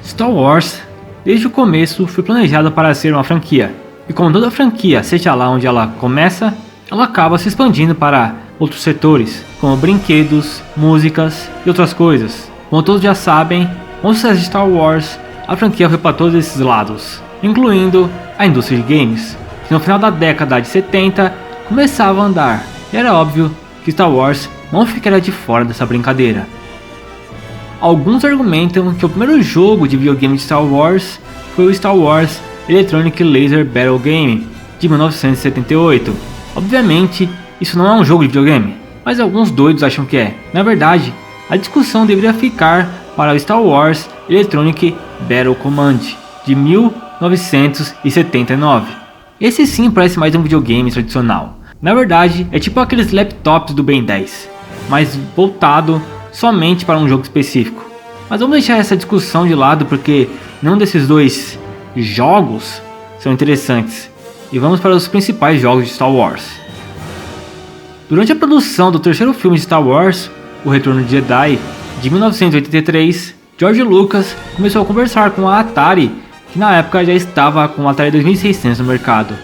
Star Wars, desde o começo, foi planejada para ser uma franquia, e como toda franquia, seja lá onde ela começa, ela acaba se expandindo para outros setores, como brinquedos, músicas e outras coisas. Como todos já sabem, com o sucesso de Star Wars, a franquia foi para todos esses lados, incluindo a indústria de games, que no final da década de 70 começava a andar, e era óbvio que Star Wars não ficaria de fora dessa brincadeira. Alguns argumentam que o primeiro jogo de videogame de Star Wars foi o Star Wars Electronic Laser Battle Game, de 1978. Obviamente, isso não é um jogo de videogame, mas alguns doidos acham que é. Na verdade, a discussão deveria ficar para o Star Wars Electronic Battle Command, de 1979. Esse sim parece mais um videogame tradicional. Na verdade, é tipo aqueles laptops do Ben 10, mas voltado somente para um jogo específico. Mas vamos deixar essa discussão de lado porque nenhum desses dois jogos são interessantes. E vamos para os principais jogos de Star Wars. Durante a produção do terceiro filme de Star Wars, O Retorno de Jedi, de 1983, George Lucas começou a conversar com a Atari, que na época já estava com o Atari 2600 no mercado.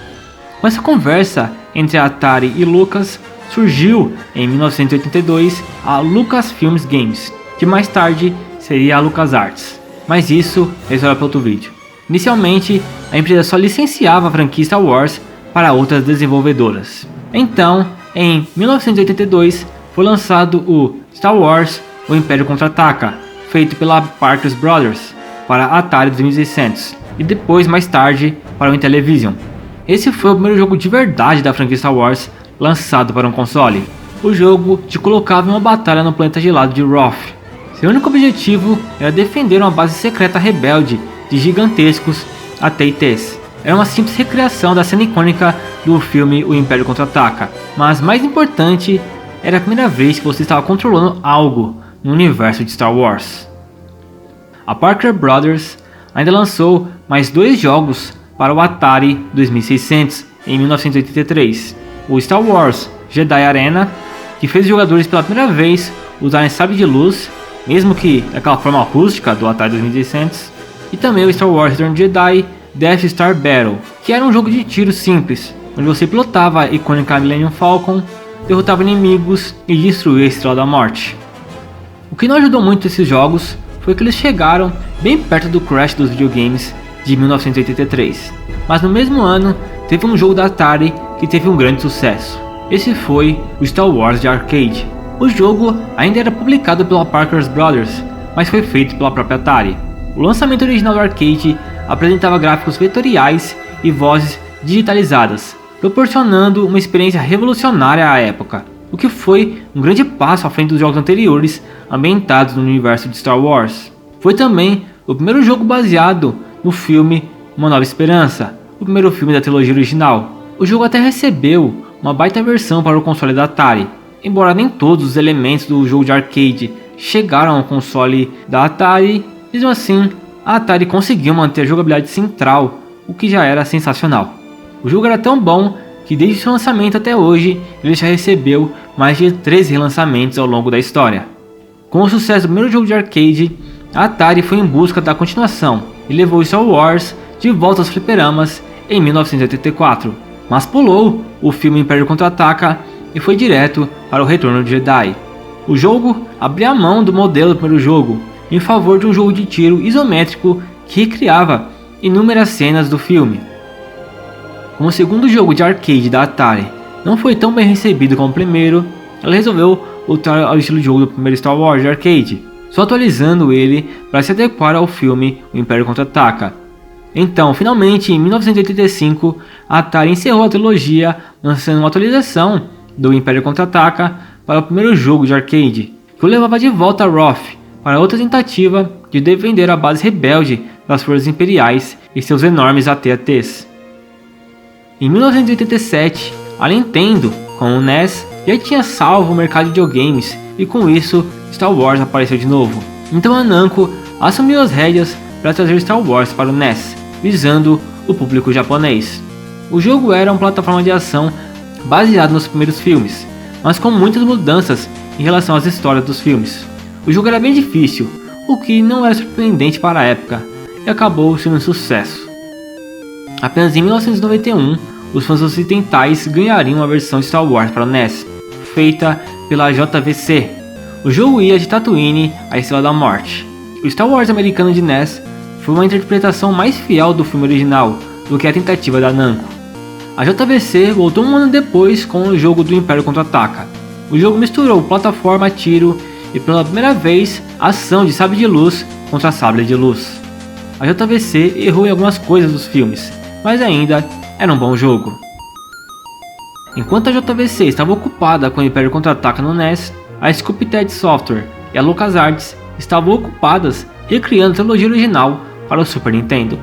Com essa conversa entre a Atari e Lucas, surgiu em 1982 a Lucasfilm Games, que mais tarde seria a LucasArts. Mas isso é história para outro vídeo. Inicialmente, a empresa só licenciava a franquia Star Wars para outras desenvolvedoras. Então, em 1982, foi lançado o Star Wars O Império Contra-Ataca, feito pela Parker Brothers para a Atari 2600 e depois, mais tarde, para o Intellivision. Esse foi o primeiro jogo de verdade da franquia Star Wars lançado para um console. O jogo te colocava em uma batalha no planeta gelado de Roth. Seu único objetivo era defender uma base secreta rebelde de gigantescos AT-ATs. Era uma simples recriação da cena icônica do filme O Império Contra-Ataca, mas mais importante, era a primeira vez que você estava controlando algo no universo de Star Wars. A Parker Brothers ainda lançou mais dois jogos para o Atari 2600 em 1983. O Star Wars Jedi Arena, que fez os jogadores pela primeira vez usarem sabre de luz, mesmo que daquela forma rústica do Atari 2600, e também o Star Wars Return Jedi Death Star Battle, que era um jogo de tiro simples, onde você pilotava a icônica Millennium Falcon, derrotava inimigos e destruía a Estrela da Morte. O que não ajudou muito esses jogos foi que eles chegaram bem perto do crash dos videogames de 1983, mas no mesmo ano teve um jogo da Atari que teve um grande sucesso. Esse foi o Star Wars de arcade. O jogo ainda era publicado pela Parker Brothers, mas foi feito pela própria Atari. O lançamento original do arcade apresentava gráficos vetoriais e vozes digitalizadas, proporcionando uma experiência revolucionária à época, o que foi um grande passo à frente dos jogos anteriores ambientados no universo de Star Wars. Foi também o primeiro jogo baseado no filme Uma Nova Esperança, o primeiro filme da trilogia original. O jogo até recebeu uma baita versão para o console da Atari, embora nem todos os elementos do jogo de arcade chegaram ao console da Atari. Mesmo assim, a Atari conseguiu manter a jogabilidade central, o que já era sensacional. O jogo era tão bom que desde seu lançamento até hoje ele já recebeu mais de 13 relançamentos ao longo da história. Com o sucesso do primeiro jogo de arcade, a Atari foi em busca da continuação e levou Star Wars de volta aos fliperamas em 1984, mas pulou o filme Império Contra-Ataca e foi direto para o Retorno de Jedi. O jogo abria a mão do modelo do primeiro jogo em favor de um jogo de tiro isométrico que recriava inúmeras cenas do filme. Como o segundo jogo de arcade da Atari não foi tão bem recebido como o primeiro, ela resolveu voltar ao estilo de jogo do primeiro Star Wars de arcade, só atualizando ele para se adequar ao filme O Império Contra-Ataca. Então, finalmente, em 1985, a Atari encerrou a trilogia lançando uma atualização do Império Contra-Ataca para o primeiro jogo de arcade, que o levava de volta a Roth para outra tentativa de defender a base rebelde das forças imperiais e seus enormes AT-ATs. Em 1987, a Nintendo, com o NES, já tinha salvo o mercado de videogames e com isso Star Wars apareceu de novo. Então a Namco assumiu as rédeas para trazer Star Wars para o NES, visando o público japonês. O jogo era uma plataforma de ação baseado nos primeiros filmes, mas com muitas mudanças em relação às histórias dos filmes. O jogo era bem difícil, o que não era surpreendente para a época e acabou sendo um sucesso. Apenas em 1991, os fãs ocidentais ganhariam uma versão de Star Wars para o NES, feita pela JVC. O jogo ia de Tatooine à Estrela da Morte. O Star Wars americano de NES foi uma interpretação mais fiel do filme original do que a tentativa da Namco. A JVC voltou um ano depois com o jogo do Império Contra-Ataca. O jogo misturou plataforma, tiro e pela primeira vez ação de sabre de luz contra sabre de luz. A JVC errou em algumas coisas dos filmes, mas ainda era um bom jogo. Enquanto a JVC estava ocupada com o Império Contra-Ataca no NES, a Sculpted Software e a LucasArts estavam ocupadas recriando a trilogia original para o Super Nintendo.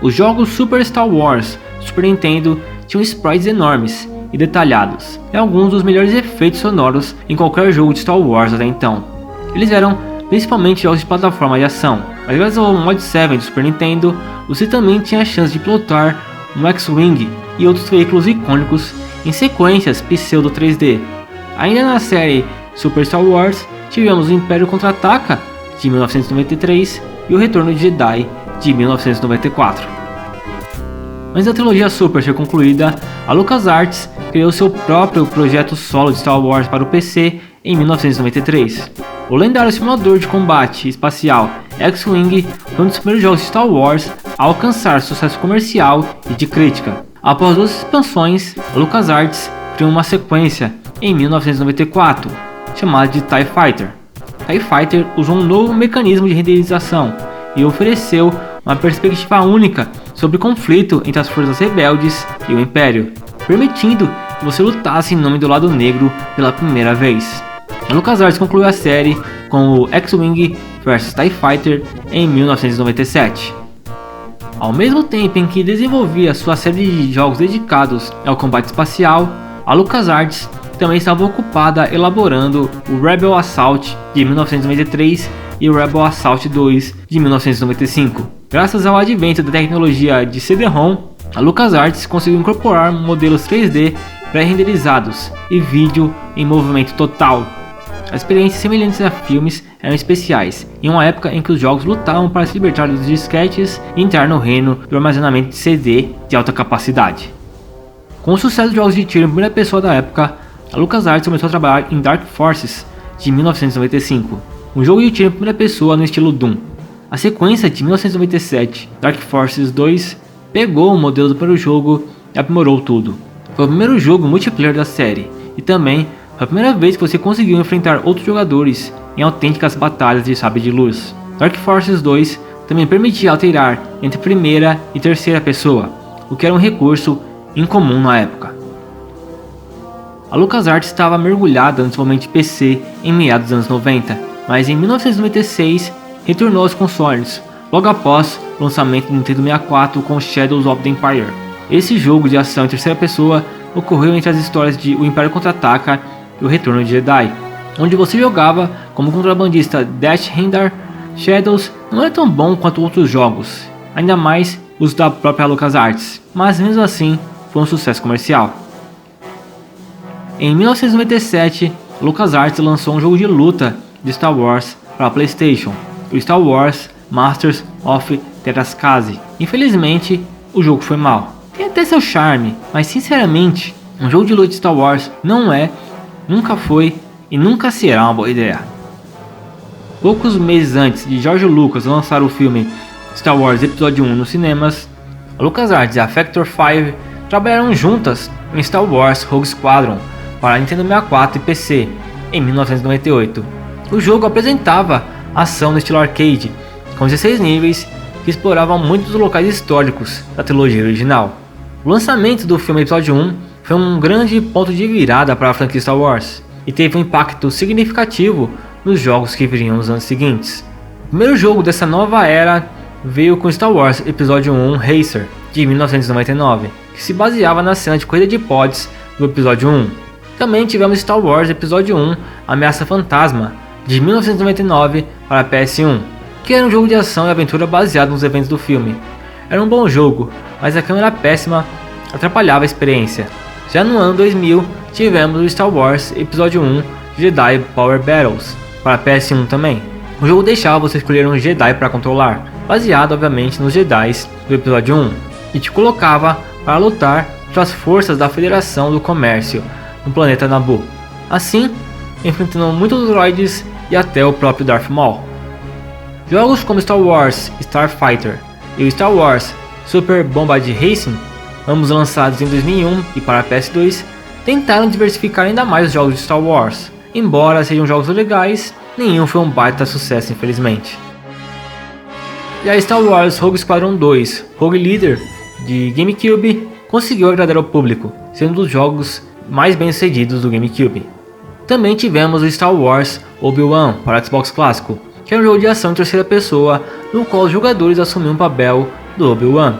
Os jogos Super Star Wars Super Nintendo tinham sprites enormes e detalhados, e alguns dos melhores efeitos sonoros em qualquer jogo de Star Wars até então. Eles eram principalmente jogos de plataforma de ação, mas graças ao Mod 7 do Super Nintendo, você também tinha a chance de pilotar um X-Wing e outros veículos icônicos em sequências pseudo 3D. Ainda na série Super Star Wars, tivemos o Império Contra-Ataca de 1993 e o Retorno de Jedi de 1994. Antes da trilogia Super ser concluída, a LucasArts criou seu próprio projeto solo de Star Wars para o PC em 1993. O lendário simulador de combate espacial X-Wing foi um dos primeiros jogos de Star Wars a alcançar sucesso comercial e de crítica. Após duas expansões, a LucasArts criou uma sequência em 1994, chamada de TIE Fighter. TIE Fighter usou um novo mecanismo de renderização e ofereceu uma perspectiva única sobre o conflito entre as forças rebeldes e o Império, permitindo que você lutasse em nome do lado negro pela primeira vez. A LucasArts concluiu a série com o X-Wing vs TIE Fighter em 1997. Ao mesmo tempo em que desenvolvia sua série de jogos dedicados ao combate espacial, a LucasArts também estava ocupada elaborando o Rebel Assault de 1993 e o Rebel Assault 2 de 1995. Graças ao advento da tecnologia de CD-ROM, a LucasArts conseguiu incorporar modelos 3D pré-renderizados e vídeo em movimento total. As experiências semelhantes a filmes eram especiais, em uma época em que os jogos lutavam para se libertar dos disquetes e entrar no reino do armazenamento de CD de alta capacidade. Com o sucesso de jogos de tiro em primeira pessoa da época, a LucasArts começou a trabalhar em Dark Forces de 1995, um jogo de tiro em primeira pessoa no estilo Doom. A sequência de 1997, Dark Forces 2, pegou o modelo do primeiro jogo e aprimorou tudo. Foi o primeiro jogo multiplayer da série, e também foi a primeira vez que você conseguiu enfrentar outros jogadores em autênticas batalhas de sabre de luz. Dark Forces 2 também permitia alterar entre primeira e terceira pessoa, o que era um recurso incomum na época. A LucasArts estava mergulhada no desenvolvimento de PC em meados dos anos 90, mas em 1996 retornou aos consoles, logo após o lançamento do Nintendo 64 com Shadows of the Empire. Esse jogo de ação em terceira pessoa ocorreu entre as histórias de O Império Contra-Ataca e O Retorno de Jedi, onde você jogava como contrabandista Dash Rendar. Shadows não é tão bom quanto outros jogos, ainda mais os da própria LucasArts, mas mesmo assim foi um sucesso comercial. Em 1997, a LucasArts lançou um jogo de luta de Star Wars para a PlayStation, o Star Wars Masters of Terascase. Infelizmente, o jogo foi mal. Tem até seu charme, mas sinceramente, um jogo de luta de Star Wars não é, nunca foi e nunca será uma boa ideia. Poucos meses antes de George Lucas lançar o filme Star Wars Episódio 1 nos cinemas, a LucasArts e a Factor 5 trabalharam juntas em Star Wars Rogue Squadron para a Nintendo 64 e PC em 1998. O jogo apresentava ação no estilo arcade, com 16 níveis que exploravam muitos dos locais históricos da trilogia original. O lançamento do filme Episódio 1 foi um grande ponto de virada para a franquia Star Wars e teve um impacto significativo nos jogos que viriam nos anos seguintes. O primeiro jogo dessa nova era veio com Star Wars Episódio 1 Racer de 1999, que se baseava na cena de corrida de pods do Episódio 1. Também tivemos Star Wars Episódio 1 Ameaça Fantasma de 1999 para PS1, que era um jogo de ação e aventura baseado nos eventos do filme. Era um bom jogo, mas a câmera péssima atrapalhava a experiência. Já no ano 2000, tivemos o Star Wars Episódio 1 Jedi Power Battles para PS1 também. O jogo deixava você escolher um Jedi para controlar, baseado obviamente nos Jedi do episódio 1, e te colocava para lutar contra as forças da Federação do Comércio no planeta Naboo, assim enfrentando muitos droids e até o próprio Darth Maul. Jogos como Star Wars Starfighter e o Star Wars Super Bombard Racing, ambos lançados em 2001 e para PS2, tentaram diversificar ainda mais os jogos de Star Wars. Embora sejam jogos legais, nenhum foi um baita sucesso, infelizmente. Já Star Wars Rogue Squadron 2 Rogue Leader de GameCube conseguiu agradar ao público, sendo um dos jogos mais bem sucedidos do GameCube. Também tivemos o Star Wars Obi-Wan para Xbox clássico, que é um jogo de ação em terceira pessoa, no qual os jogadores assumiam o papel do Obi-Wan.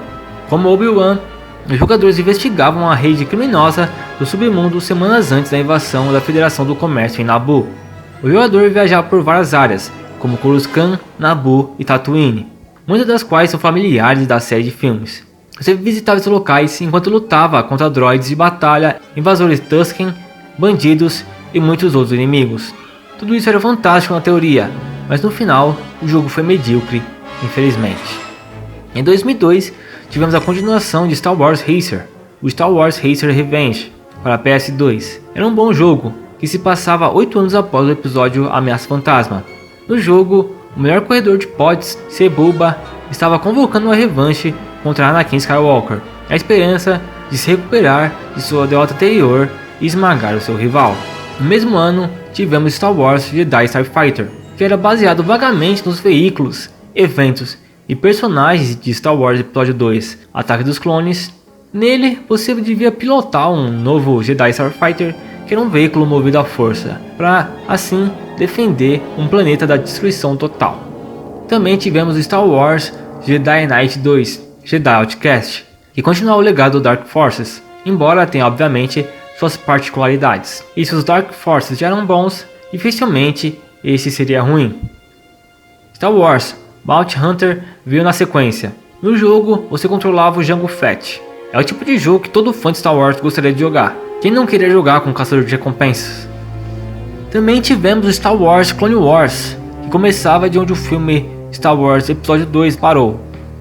Como Obi-Wan, os jogadores investigavam a rede criminosa do submundo semanas antes da invasão da Federação do Comércio em Naboo. O jogador viajava por várias áreas, como Coruscant, Naboo e Tatooine, muitas das quais são familiares da série de filmes. Você visitava esses locais enquanto lutava contra droids de batalha, invasores Tusken, bandidos e muitos outros inimigos. Tudo isso era fantástico na teoria, mas no final o jogo foi medíocre, infelizmente. Em 2002 tivemos a continuação de Star Wars Racer, o Star Wars Racer Revenge, para PS2. Era um bom jogo, que se passava 8 anos após o episódio Ameaça Fantasma. No jogo, o melhor corredor de pods, Sebulba, estava convocando uma revanche contra Anakin Skywalker, a esperança de se recuperar de sua derrota anterior e esmagar o seu rival. No mesmo ano, tivemos Star Wars Jedi Starfighter, que era baseado vagamente nos veículos, eventos e personagens de Star Wars Episódio 2 Ataque dos Clones. Nele, você devia pilotar um novo Jedi Starfighter, que era um veículo movido à força, para assim defender um planeta da destruição total. Também tivemos Star Wars Jedi Knight 2 Jedi Outcast, que continuava o legado do Dark Forces, embora tenha obviamente suas particularidades. E se os Dark Forces já eram bons, dificilmente esse seria ruim. Star Wars Bounty Hunter veio na sequência. No jogo, você controlava o Jango Fett. É o tipo de jogo que todo fã de Star Wars gostaria de jogar. Quem não queria jogar com o caçador de recompensas? Também tivemos Star Wars Clone Wars, que começava de onde o filme Star Wars Episódio 2 parou.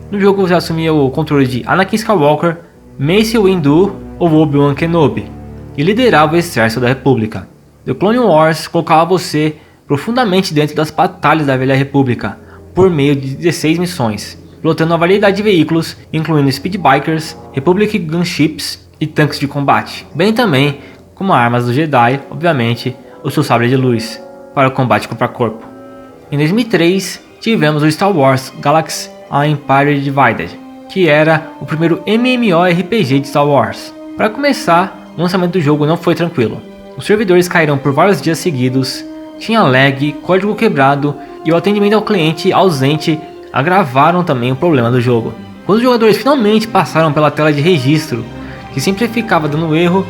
No jogo você assumia o controle de Anakin Skywalker, Mace Windu ou Obi-Wan Kenobi, e liderava o exército da República. The Clone Wars colocava você profundamente dentro das batalhas da Velha República, por meio de 16 missões, pilotando uma variedade de veículos, incluindo Speedbikers, Republic Gunships e tanques de combate, bem também como armas do Jedi, obviamente, o seu sabre de luz, para o combate corpo a corpo. Em 2003, tivemos o Star Wars Galaxy A Empire Divided, que era o primeiro MMORPG de Star Wars. Para começar, o lançamento do jogo não foi tranquilo. Os servidores caíram por vários dias seguidos, tinha lag, código quebrado e o atendimento ao cliente ausente agravaram também o problema do jogo. Quando os jogadores finalmente passaram pela tela de registro, que sempre ficava dando erro,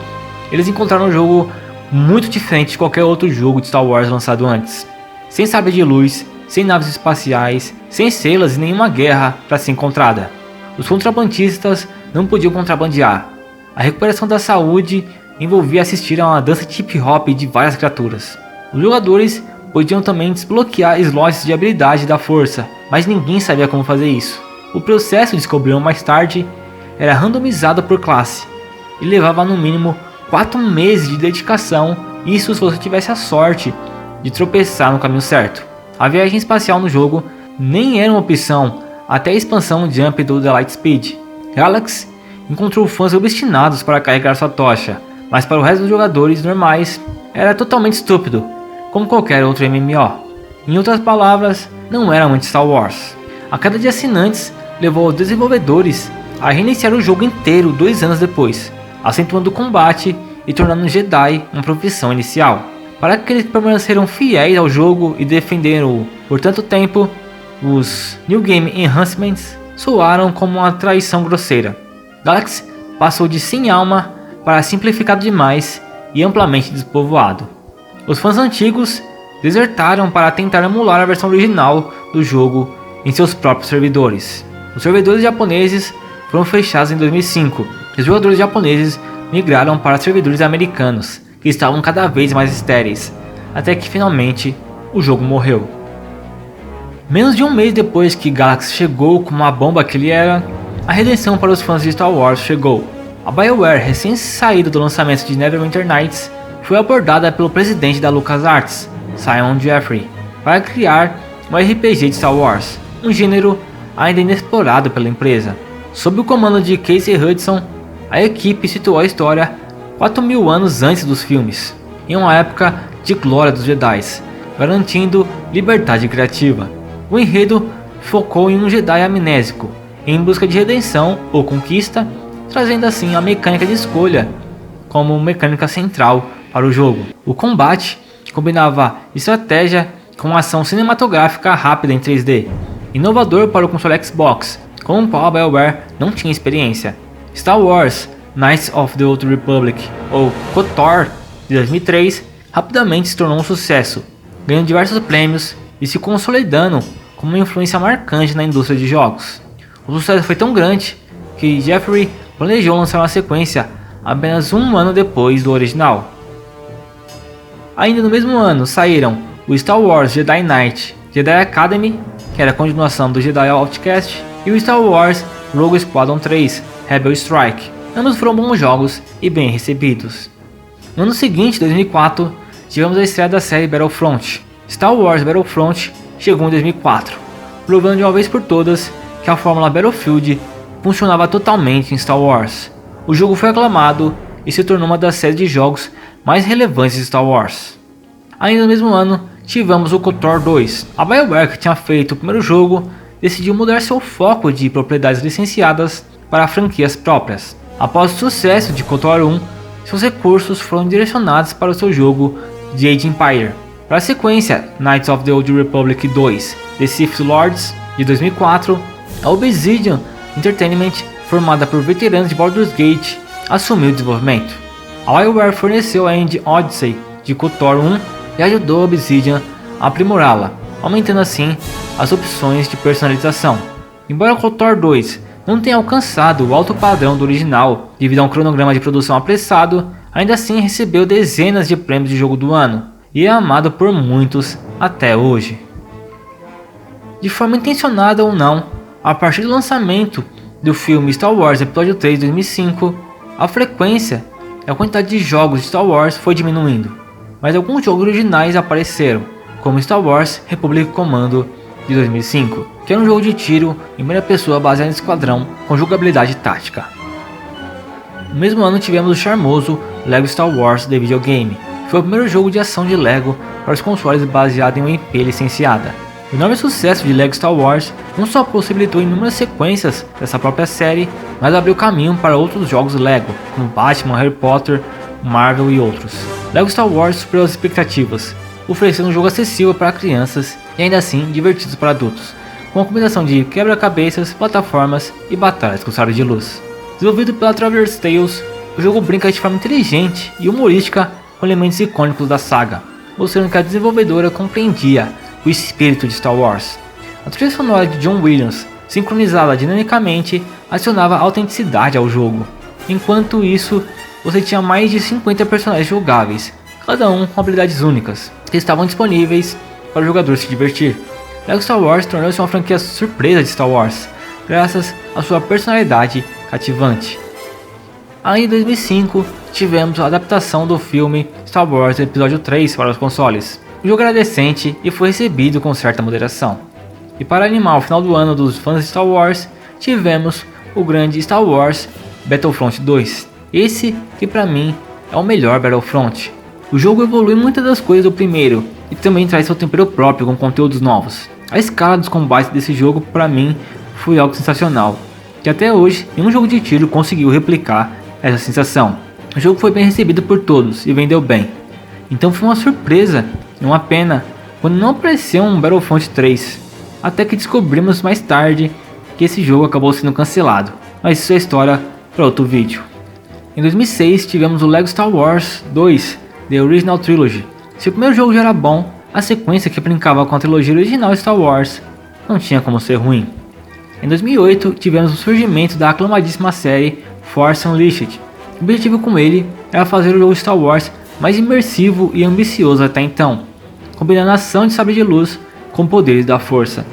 eles encontraram um jogo muito diferente de qualquer outro jogo de Star Wars lançado antes. Sem sabre de luz, sem naves espaciais, sem selas e nenhuma guerra para ser encontrada. Os contrabandistas não podiam contrabandear. A recuperação da saúde envolvia assistir a uma dança de hip hop de várias criaturas. Os jogadores podiam também desbloquear slots de habilidade da força, mas ninguém sabia como fazer isso. O processo, descobriram mais tarde, era randomizado por classe e levava no mínimo 4 meses de dedicação, isso se você tivesse a sorte de tropeçar no caminho certo. A viagem espacial no jogo nem era uma opção até a expansão Jump do The Lightspeed. Galaxy encontrou fãs obstinados para carregar sua tocha, mas para o resto dos jogadores normais era totalmente estúpido, como qualquer outro MMO. Em outras palavras, não era muito Star Wars. A queda de assinantes levou os desenvolvedores a reiniciar o jogo inteiro 2 anos depois, acentuando o combate e tornando o Jedi uma profissão inicial. Para aqueles que permaneceram fiéis ao jogo e defenderam-o por tanto tempo, os New Game Enhancements soaram como uma traição grosseira. Galaxy passou de sem alma para simplificado demais e amplamente despovoado. Os fãs antigos desertaram para tentar emular a versão original do jogo em seus próprios servidores. Os servidores japoneses foram fechados em 2005 e os jogadores japoneses migraram para servidores americanos, que estavam cada vez mais estéreis, até que finalmente o jogo morreu. Menos de um mês depois que Galaxy chegou como a bomba que ele era, a redenção para os fãs de Star Wars chegou. A BioWare, recém-saída do lançamento de Neverwinter Nights, foi abordada pelo presidente da LucasArts, Simon Jeffrey, para criar um RPG de Star Wars, um gênero ainda inexplorado pela empresa. Sob o comando de Casey Hudson, a equipe situou a história 4.000 anos antes dos filmes, em uma época de glória dos Jedi, garantindo liberdade criativa. O enredo focou em um Jedi amnésico, em busca de redenção ou conquista, trazendo assim a mecânica de escolha como mecânica central para o jogo. O combate combinava estratégia com ação cinematográfica rápida em 3D, inovador para o console Xbox, com o qual a BioWare não tinha experiência. Star Wars Knights of the Old Republic, ou KOTOR, de 2003, rapidamente se tornou um sucesso, ganhando diversos prêmios e se consolidando como uma influência marcante na indústria de jogos. O sucesso foi tão grande que Jeffrey planejou lançar uma sequência apenas um ano depois do original. Ainda no mesmo ano saíram o Star Wars Jedi Knight Jedi Academy, que era a continuação do Jedi Outcast, e o Star Wars Rogue Squadron 3 Rebel Strike. Ambos foram bons jogos e bem recebidos. No ano seguinte, 2004, tivemos a estreia da série Battlefront. Star Wars Battlefront chegou em 2004, provando de uma vez por todas que a fórmula Battlefield funcionava totalmente em Star Wars. O jogo foi aclamado e se tornou uma das séries de jogos mais relevantes de Star Wars. Ainda no mesmo ano, tivemos o KOTOR 2. A BioWare, que tinha feito o primeiro jogo, decidiu mudar seu foco de propriedades licenciadas para franquias próprias. Após o sucesso de KOTOR 1, seus recursos foram direcionados para o seu jogo The Age Empire. Para a sequência Knights of the Old Republic 2 The Sith Lords, de 2004, a Obsidian Entertainment, formada por veteranos de Baldur's Gate, assumiu o desenvolvimento. A BioWare forneceu a engine Odyssey de KOTOR 1 e ajudou a Obsidian a aprimorá-la, aumentando assim as opções de personalização. Embora KOTOR 2 não tenha alcançado o alto padrão do original devido a um cronograma de produção apressado, ainda assim recebeu dezenas de prêmios de jogo do ano e é amado por muitos até hoje. De forma intencionada ou não, a partir do lançamento do filme Star Wars Episódio 3 de 2005, a frequência e a quantidade de jogos de Star Wars foi diminuindo, mas alguns jogos originais apareceram, como Star Wars Republic Commando de 2005, que era um jogo de tiro em primeira pessoa baseado em esquadrão com jogabilidade tática. No mesmo ano tivemos o charmoso Lego Star Wars The Videogame, que foi o primeiro jogo de ação de Lego para os consoles baseado em uma IP licenciada. O enorme sucesso de Lego Star Wars não só possibilitou inúmeras sequências dessa própria série, mas abriu caminho para outros jogos Lego, como Batman, Harry Potter, Marvel e outros. Lego Star Wars superou as expectativas, oferecendo um jogo acessível para crianças e ainda assim divertidos para adultos, com uma combinação de quebra-cabeças, plataformas e batalhas com sabres de luz. Desenvolvido pela Traveler's Tales, o jogo brinca de forma inteligente e humorística com elementos icônicos da saga, mostrando que a desenvolvedora compreendia o espírito de Star Wars. A trilha sonora de John Williams, sincronizada dinamicamente, adicionava autenticidade ao jogo. Enquanto isso, você tinha mais de 50 personagens jogáveis, cada um com habilidades únicas, que estavam disponíveis para o jogador se divertir. Lego Star Wars tornou-se uma franquia surpresa de Star Wars, graças à sua personalidade cativante. Ainda em 2005, tivemos a adaptação do filme Star Wars Episódio 3 para os consoles. O jogo era decente e foi recebido com certa moderação. E para animar o final do ano dos fãs de Star Wars, tivemos o grande Star Wars Battlefront 2. Esse que para mim é o melhor Battlefront. O jogo evolui muitas das coisas do primeiro e também traz seu tempero próprio com conteúdos novos. A escala dos combates desse jogo para mim foi algo sensacional, que até hoje nenhum jogo de tiro conseguiu replicar essa sensação. O jogo foi bem recebido por todos e vendeu bem, então foi uma surpresa e uma pena quando não apareceu um Battlefront 3, até que descobrimos mais tarde que esse jogo acabou sendo cancelado, mas isso é história para outro vídeo. Em 2006 tivemos o Lego Star Wars 2 The Original Trilogy. Se o primeiro jogo já era bom, a sequência que brincava com a trilogia original Star Wars não tinha como ser ruim. Em 2008 tivemos o surgimento da aclamadíssima série Force Unleashed. O objetivo com ele era fazer o jogo Star Wars mais imersivo e ambicioso até então, combinando a ação de sabre de luz com poderes da força.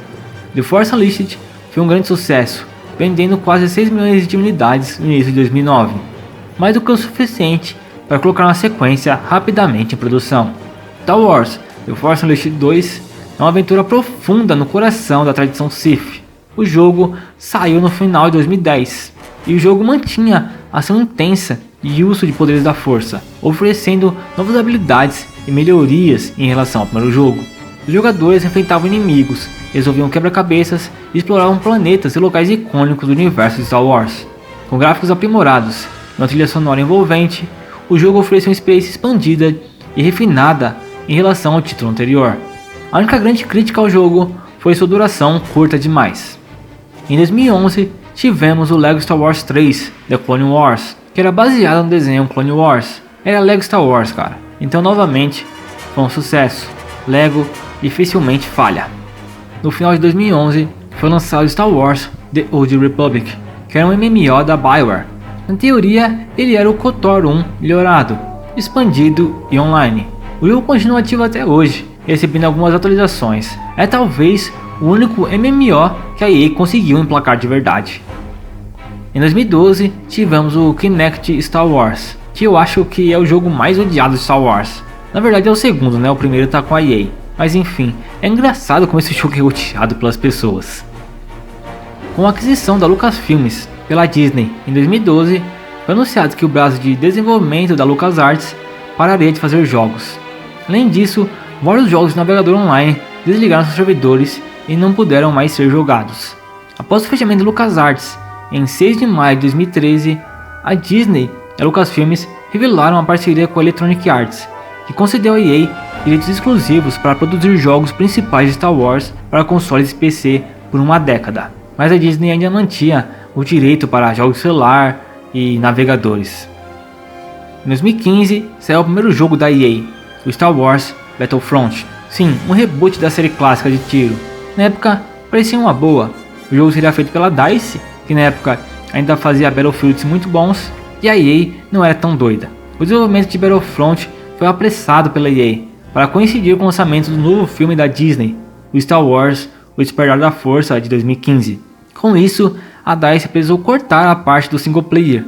The Force Unleashed foi um grande sucesso, vendendo quase 6 milhões de unidades no início de 2009, mais do que o suficiente para colocar uma sequência rapidamente em produção. Star Wars The Force Unleashed 2 é uma aventura profunda no coração da tradição Sith. O jogo saiu no final de 2010 e o jogo mantinha a ação intensa e uso de poderes da força, oferecendo novas habilidades e melhorias em relação ao primeiro jogo. Os jogadores enfrentavam inimigos, resolviam quebra-cabeças e exploravam planetas e locais icônicos do universo de Star Wars. Com gráficos aprimorados e uma trilha sonora envolvente, o jogo oferece uma experiência expandida e refinada em relação ao título anterior. A única grande crítica ao jogo foi sua duração curta demais. Em 2011, tivemos o LEGO Star Wars 3 The Clone Wars, que era baseado no desenho Clone Wars. Era LEGO Star Wars, cara. Então, novamente, foi um sucesso. LEGO dificilmente falha. No final de 2011, foi lançado Star Wars The Old Republic, que era um MMO da BioWare. Na teoria, ele era o KOTOR 1 melhorado, expandido e online. O jogo continua ativo até hoje, recebendo algumas atualizações. É talvez o único MMO que a EA conseguiu emplacar de verdade. Em 2012, tivemos o Kinect Star Wars, que eu acho que é o jogo mais odiado de Star Wars. Na verdade é o segundo, né? O primeiro tá com a EA. Mas enfim, é engraçado como esse jogo é odiado pelas pessoas. Com a aquisição da Lucasfilmes pela Disney em 2012, foi anunciado que o braço de desenvolvimento da LucasArts pararia de fazer jogos. Além disso, vários jogos de navegador online desligaram seus servidores e não puderam mais ser jogados. Após o fechamento da LucasArts, em 6 de maio de 2013, a Disney e a Lucasfilmes revelaram uma parceria com a Electronic Arts, que concedeu à EA direitos exclusivos para produzir jogos principais de Star Wars para consoles e PC por uma década. Mas a Disney ainda mantinha o direito para jogos celular e navegadores. Em 2015, saiu o primeiro jogo da EA, o Star Wars Battlefront. Sim, um reboot da série clássica de tiro. Na época, parecia uma boa. O jogo seria feito pela DICE, que na época ainda fazia Battlefields muito bons, e a EA não era tão doida. O desenvolvimento de Battlefront foi apressado pela EA, para coincidir com o lançamento do novo filme da Disney, o Star Wars O Despertar da Força, de 2015. Com isso, a DICE precisou cortar a parte do single player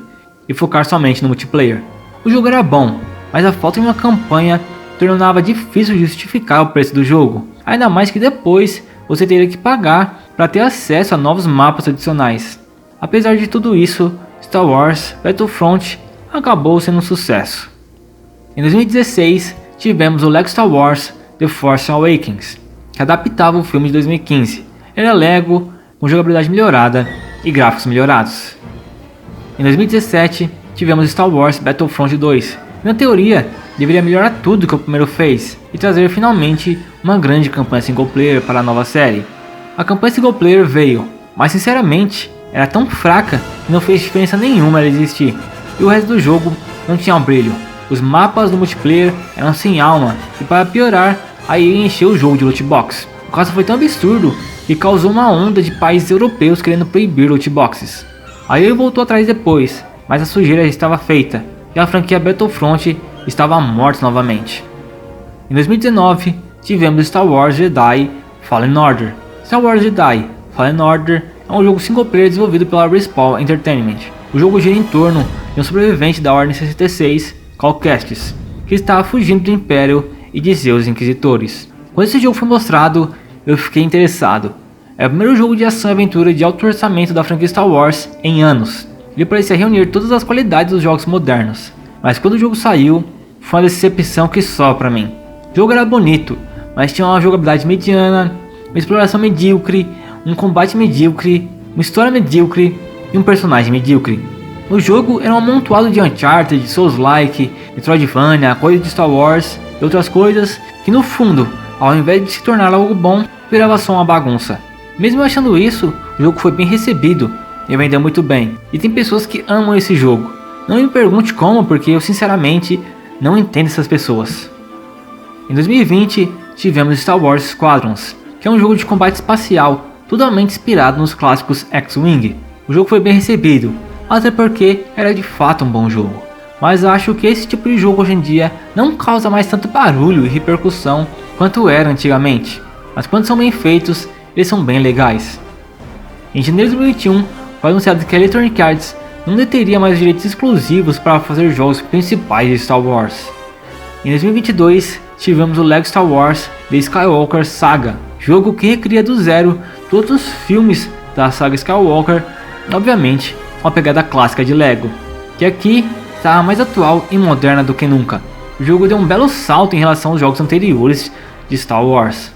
e focar somente no multiplayer. O jogo era bom, mas a falta de uma campanha tornava difícil justificar o preço do jogo, ainda mais que depois você teria que pagar para ter acesso a novos mapas adicionais. Apesar de tudo isso, Star Wars Battlefront acabou sendo um sucesso. Em 2016, tivemos o LEGO Star Wars The Force Awakens, que adaptava o filme de 2015. Era LEGO com jogabilidade melhorada e gráficos melhorados. Em 2017, tivemos Star Wars Battlefront 2, que na teoria deveria melhorar tudo que o primeiro fez e trazer finalmente uma grande campanha single player para a nova série. A campanha single player veio, mas sinceramente era tão fraca que não fez diferença nenhuma ela existir, e o resto do jogo não tinha um brilho. Os mapas do multiplayer eram sem alma, e para piorar, a EA encheu o jogo de loot box. O caso foi tão absurdo que causou uma onda de países europeus querendo proibir loot boxes. A EA voltou atrás depois, mas a sujeira já estava feita, e a franquia Battlefront estava morta novamente. Em 2019, tivemos Star Wars Jedi Fallen Order. Star Wars Jedi Fallen Order é um jogo single player desenvolvido pela Respawn Entertainment. O jogo gira em torno de um sobrevivente da Ordem 66, Cal Kestis, que estava fugindo do Império e de seus inquisitores. Quando esse jogo foi mostrado, eu fiquei interessado. É o primeiro jogo de ação e aventura de alto orçamento da franquia Star Wars em anos. Ele parecia reunir todas as qualidades dos jogos modernos, mas quando o jogo saiu, foi uma decepção que só pra mim. O jogo era bonito, mas tinha uma jogabilidade mediana, uma exploração medíocre, um combate medíocre, uma história medíocre e um personagem medíocre. O jogo era um amontoado de Uncharted, Souls-like, Metroidvania, coisas de Star Wars e outras coisas que no fundo, ao invés de se tornar algo bom, virava só uma bagunça. Mesmo achando isso, o jogo foi bem recebido e vendeu muito bem. E tem pessoas que amam esse jogo. Não me pergunte como, porque eu sinceramente não entendo essas pessoas. Em 2020, tivemos Star Wars Squadrons, que é um jogo de combate espacial totalmente inspirado nos clássicos X-Wing. O jogo foi bem recebido, até porque era de fato um bom jogo. Mas acho que esse tipo de jogo hoje em dia não causa mais tanto barulho e repercussão quanto era antigamente. Mas quando são bem feitos, eles são bem legais. Em janeiro de 2021, foi anunciado que a Electronic Arts não deteria mais direitos exclusivos para fazer jogos principais de Star Wars. Em 2022, tivemos o LEGO Star Wars The Skywalker Saga, jogo que recria do zero todos os filmes da saga Skywalker, obviamente com a pegada clássica de LEGO, que aqui está mais atual e moderna do que nunca. O jogo deu um belo salto em relação aos jogos anteriores de Star Wars.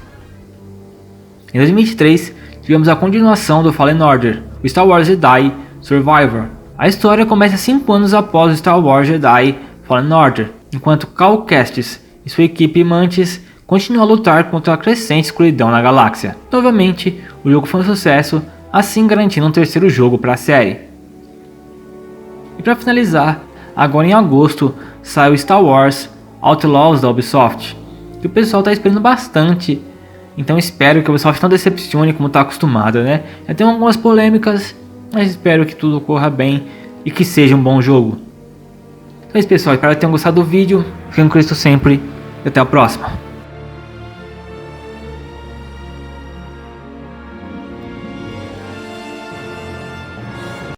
Em 2023, tivemos a continuação do Fallen Order, o Star Wars Jedi Survivor. A história começa 5 anos após o Star Wars Jedi Fallen Order, enquanto Cal Kestis e sua equipe Mantis continuam a lutar contra a crescente escuridão na galáxia. Novamente, o jogo foi um sucesso, assim garantindo um terceiro jogo para a série. E para finalizar, agora em agosto sai o Star Wars Outlaws da Ubisoft, que o pessoal está esperando bastante, então espero que a Ubisoft não decepcione como está acostumada, né? Já tem algumas polêmicas, mas espero que tudo corra bem e que seja um bom jogo. Então é isso, pessoal, espero que tenham gostado do vídeo, fiquem com Cristo sempre e até a próxima.